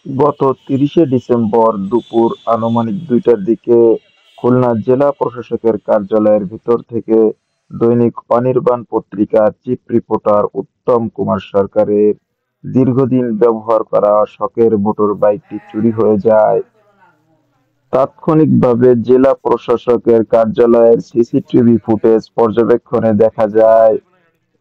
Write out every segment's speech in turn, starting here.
গত ৩০শে ডিসেম্বর দুপুর আনুমানিক ২টার দিকে খুলনা জেলা প্রশাসকের কার্যালয়ের ভিতর থেকে দৈনিক অনির্বাণ পত্রিকার চিফ রিপোর্টার উত্তম কুমার সরকারের দীর্ঘদিন ব্যবহার করা শখের মোটরবাইকটি চুরি হয়ে যায়। তাৎক্ষণিকভাবে জেলা প্রশাসকের কার্যালয়ের সিসিটিভি ফুটেজ পর্যবেক্ষণে দেখা যায়,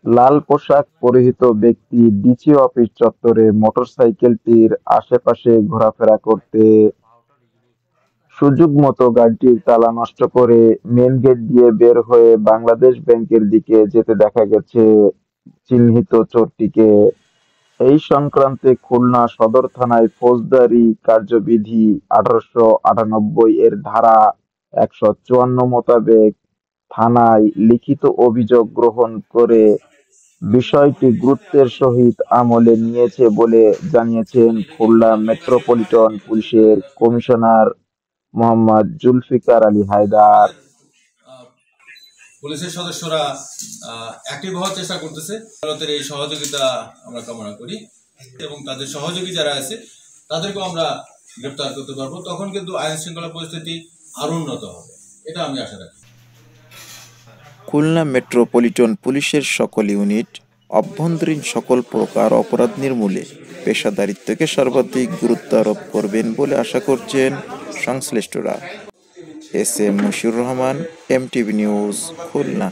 লাল পোশাক পরিহিত ব্যক্তি ডিসি অফিস চত্বরে মোটরসাইকেলটির আশেপাশে ঘোরাফেরা করতে সুযোগমতো গাড়িটির তালা নষ্ট করে মেইন গেট দিয়ে বের হয়ে বাংলাদেশ ব্যাংকের দিকে যেতে দেখা গেছে চিহ্নিত চোরটিকে। এই সংক্রান্তে খুলনা সদর থানায় ফৌজদারি কার্যবিধি ১৮৯৮ এর ধারা ১৫৪ মোতাবেক থানায় লিখিত অভিযোগ গ্রহণ করে বিষয়টি গুরুত্বের সহিত আমলে নিয়েছে বলে জানিয়েছেন খুলনা মেট্রোপলিটন পুলিশের কমিশনার মোহাম্মদ জুলফিকার আলী হায়দার। পুলিশের সদস্যরা অ্যাক্টিভ হওয়ার চেষ্টা করতেছে। আদালতের এই সহযোগিতা আমরা কামনা করি এবং তাদের সহযোগী যারা আছে তাদেরকেও আমরা গ্রেপ্তার করতে পারবো। তখন কিন্তু আইন শৃঙ্খলা পরিস্থিতি আরো উন্নত হবে, এটা আমি আশা রাখি। খুলনা মেট্রোপলিটন পুলিশের সকল ইউনিট অভ্যন্তরীণ সকল প্রকার অপরাধ নির্মূলে পেশাদারিত্বকে সর্বাধিক গুরুত্ব আরোপ করবেন বলে আশা করছেন সংশ্লিষ্টরা। S M Moshiur Rahman, MTV news, Khulna.